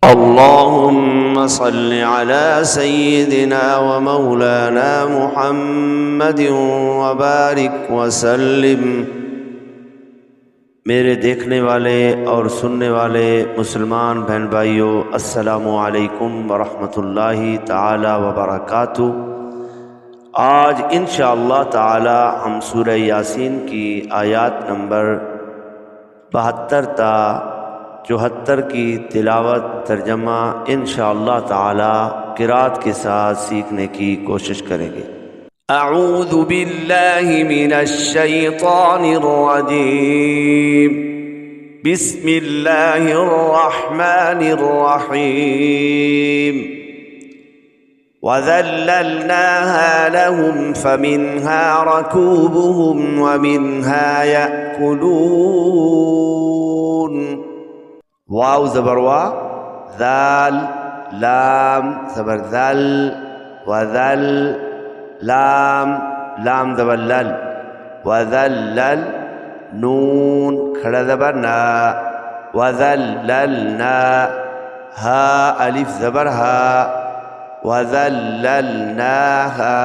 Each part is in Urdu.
اللهم صل على سيدنا ومولانا محمد وبارك وسلم۔ میرے دیکھنے والے اور سننے والے مسلمان بہن بھائیوں، السلام علیکم ورحمۃ اللہ تعالی وبرکاتہ۔ آج انشاءاللہ تعالی ہم سورہ یاسین کی آیات نمبر 72 تا 74 کی تلاوت ترجمہ انشاءاللہ تعالی قرات کے ساتھ سیکھنے کی کوشش کریں گے۔ اعوذ باللہ من الشیطان الرجیم، بسم اللہ الرحمن الرحیم۔ وَذَلَّلْنَاهَا لَهُمْ فَمِنْهَا رَكُوبُهُمْ وَمِنْهَا يَأْكُلُونَ۔ واو زبر وا، ذال لام زبر ذل، وذل لام لام زبر لل، وذلل نون کھڑا زبر نا، وذللنا ہا الف زبر ہا، وذللناها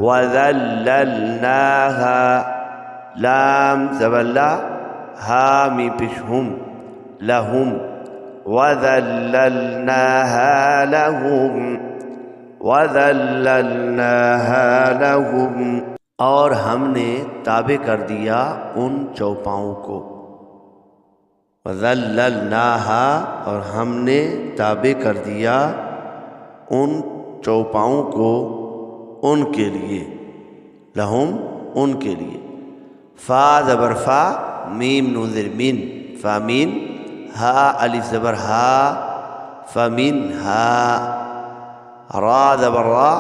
وذللناها لام زبر لا، ہا می پشہم لہم، وذللناها لہم وذللناها لہم، اور ہم نے تابع کر دیا ان چوپاؤں کو۔ وذللناها، اور ہم نے تابع کر دیا ان چوپاؤں کو ان کے لیے، لہم ان کے لیے۔ فا زبر فا، میم نون زیر مین، فامین، ہا الف زبر ہا، فمن ہا، را زبر را،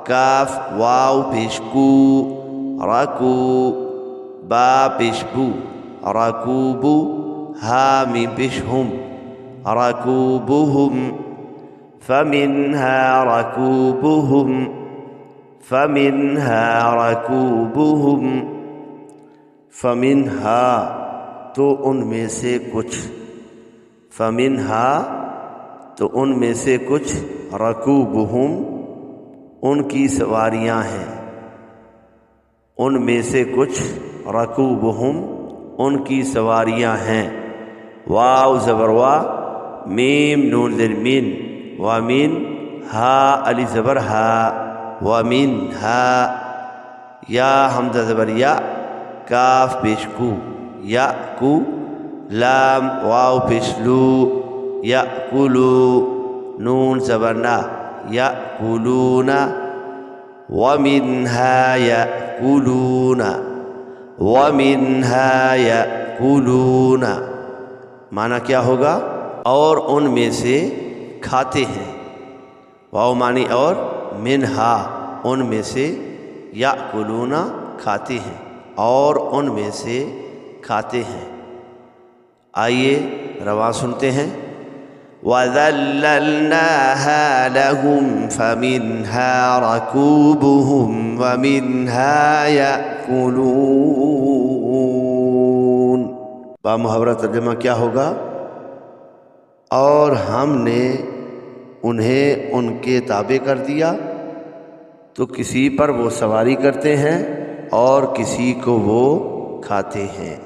کاف واو پیش کو، رکو، با پیش بو، رکوبو، ہا میم پیش ہم، رکوبہم، فمنها ركوبهم فمنها ركوبهم، فمنها تو ان میں سے کچھ، فمنها تو ان میں سے کچھ، رکوبهم ان کی سواریاں ہیں، ان میں سے کچھ، رکوبهم ان کی سواریاں ہیں۔ واو زبر وا، میم نون زیر مین، وامین ہا الف زبر ہا، وامین ہا، یا حمزہ زبر یا، کاف پیش کو، یا کو، لام واو پیش لو، یا کلو، نون زبر نا، یا کلونا، ومنها یأکلون ومنها یأکلون، معنی کیا ہوگا؟ اور ان میں سے کھاتے ہیں، واو معنی اور، منہا ان میں سے، یأکلون کھاتے ہیں، اور ان میں سے کھاتے ہیں۔ آئیے رواں سنتے ہیں۔ وَذَلَّلْنَاهَا لَهُمْ فَمِنْهَا رَكُوبُهُمْ وَمِنْهَا يَأْكُلُونَ۔ با محاورہ ترجمہ کیا ہوگا؟ اور ہم نے انہیں ان کے تابع کر دیا تو کسی پر وہ سواری کرتے ہیں اور کسی کو وہ کھاتے ہیں۔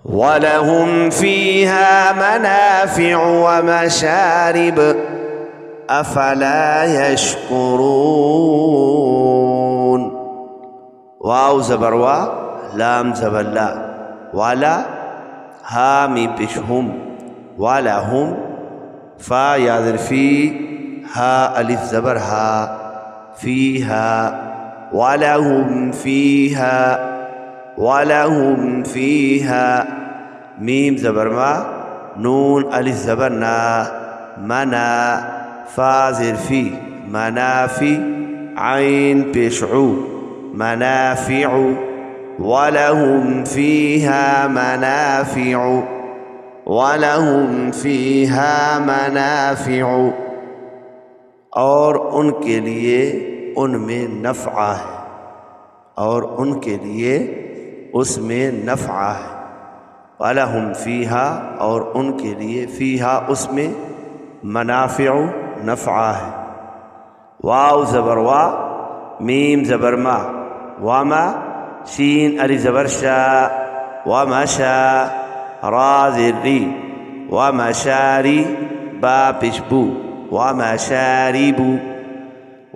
وَلَهُمْ فِيهَا مَنَافِعُ وَمَشَارِبُ أَفَلَا يَشْكُرُونَ۔ واو زبر وا، لام زبر لا، والا ہا می پشہم، وَلَهُمْ فا یا ظرفی، ہا الف زبر ہا، فیہا، وَلَهُمْ فِيهَا وَلَهُمْ فِيهَا، میم زبر ما، نون الف زبر نا، منا، فا ظرفی، منافی، عین پیشعو، منافع، وَلَهُمْ فِيهَا منافع وَلَهُمْ فِيهَا مَنَافِعُ، اور ان کے لیے ان میں نفع ہے، اور ان کے لیے اس میں نفع ہے۔ وَلَهُمْ فِيهَا، اور ان کے لیے، فیہا اس میں، منافع نفع ہے، واو زبر وا، میم زبر ما، وما شین علی زبر شا، ومشا را زیر ری، ومشاری با پشبو، ومشاربو،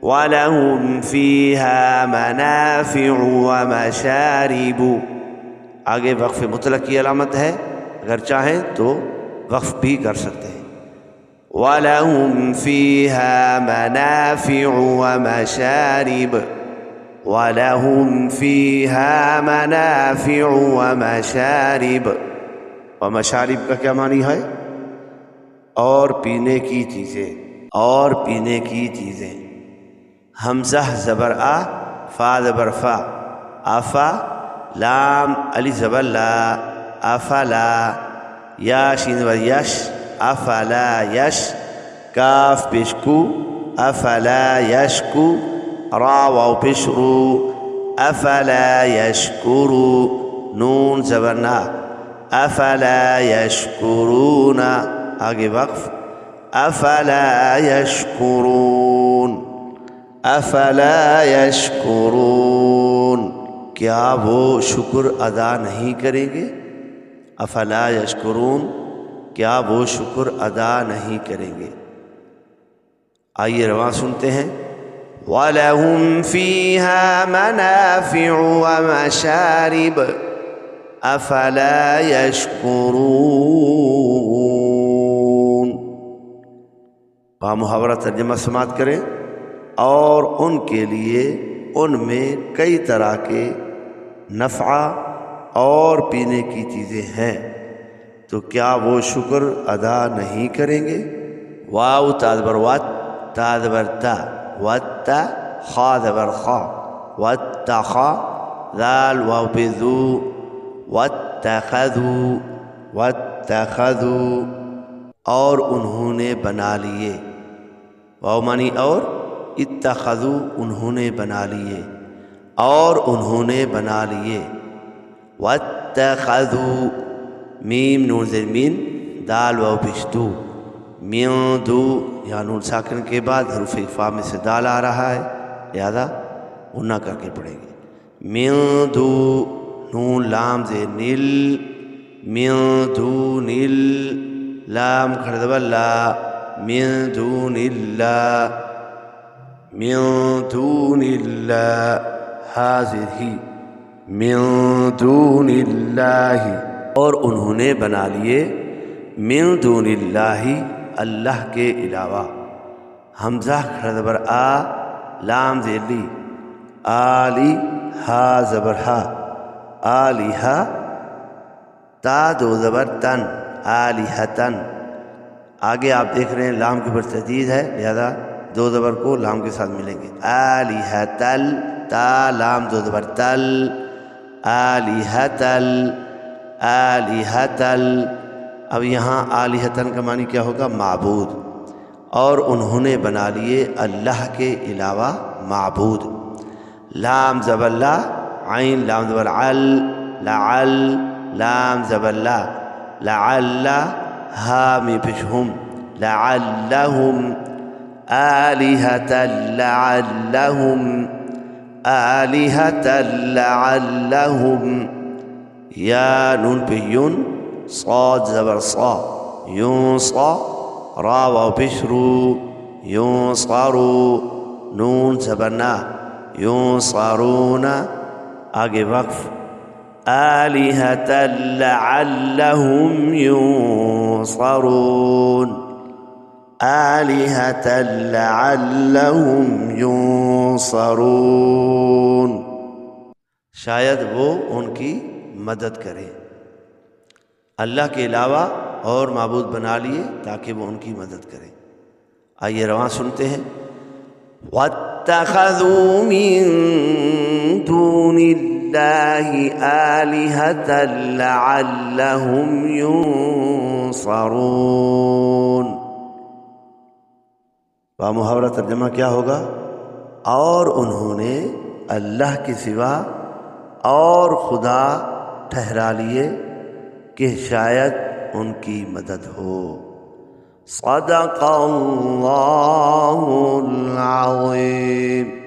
وَلَهُمْ فِيهَا مَنَافِعُ وَمَشَارِبُ۔ آگے وقف مطلق کی علامت ہے، اگر چاہیں تو وقف بھی کر سکتے ہیں۔ وَلَهُمْ فِيهَا مَنَافِعُ وَمَشَارِبُ، وَلَهُمْ فِيهَا مَنَافِعُ وَمَشَارِبُ۔ ومشارب کا کیا معنی ہے؟ اور پینے کی چیزیں، اور پینے کی چیزیں۔ حمزہ زبر آ، فا زبر فا، آفا، لام علی زبر لا، افلا، یا شین زبر یش، افلا یش، کاف پیش کو، افلا یشکو، را واو پیش رو، افلا یشکرو، نون زبر نا، افلا یشکرون، آگے وقف، افلا یشکرون، افلا یشکرون، کیا وہ شکر ادا نہیں کریں گے؟ افلا یشکرون، کیا وہ شکر ادا نہیں کریں گے؟ آئیے رواں سنتے ہیں۔ وَلَهُمْ فِيهَا مَنَافِعُ وَمَشَارِبُ أَفَلَا يَشْكُرُونَ۔ با محاورہ ترجمہ سماعت کریں۔ اور ان کے لیے ان میں کئی طرح کے نفع اور پینے کی چیزیں ہیں، تو کیا وہ شکر ادا نہیں کریں گے؟ واو تا زبر وات، تا زبر تا، وتا، خا زبر خا، واتخا، ذال واو پہ ذو، واتخذوا، واتخذوا، اور انہوں نے بنا لیے، واو مانی اور، اتخذوا انہوں نے بنا لیے، اور انہوں نے بنا لیے، واتخذوا، میم نون زیر مین، دال واو پیش دو، من دو، یہاں نون ساکن کے بعد حروف اخفاء میں سے دال آ رہا ہے، لہذا غنہ کر کے پڑھیں گے۔ من دو، نون لام زیر نیل، من دون ال، لام کھڑ زبر لا، من دون اللہ، من دون اللہ، حاضر ہی، من دون اللہ، اور انہوں نے بنا لیے من دون اللہ، اللہ کے علاوہ، حمزہ کھڑا زبر آ، لام زیر لی، آلی، ہا زبر ہا، آلیہا، تا دو زبر تن، آلیہتن، آگے آپ دیکھ رہے ہیں لام کے اوپر تشدید ہے، لہذا دو زبر کو لام کے ساتھ ملیں گے، آلیہتل، تا لام دو زبر تل، آلیہتل، آلیہتل۔ اب یہاں آلیہتن کا معنی کیا ہوگا؟ معبود، اور انہوں نے بنا لیے اللہ کے علاوہ معبود، لام زبر لا، عین لام زبر عل، لعل، لام زبر لا، لعل، ہا میں پشہم، لعلہم، آلہۃ لعلہم، آلہۃ لعلہم، یا نون پہ یون، صاد زبر صا، یون صا، را واو پیش رو، یون صارو، نون زبر نا، یون صارون، آگے وقف، آلہۃ لعلہم ینصرون، آلہۃ لعلہم ینصرون، شاید وہ ان کی مدد کریں، اللہ کے علاوہ اور معبود بنا لیے تاکہ وہ ان کی مدد کریں۔ آئیے رواں سنتے ہیں۔ وَاتَّخَذُوا مِن دُونِ اللَّهِ آلِهَةً لَعَلَّهُمْ يُنصَرُونَ۔ با محاورہ ترجمہ کیا ہوگا؟ اور انہوں نے اللہ کے سوا اور خدا ٹھہرا لیے کہ شاید ان کی مدد ہو۔ صدق اللہ العظیم.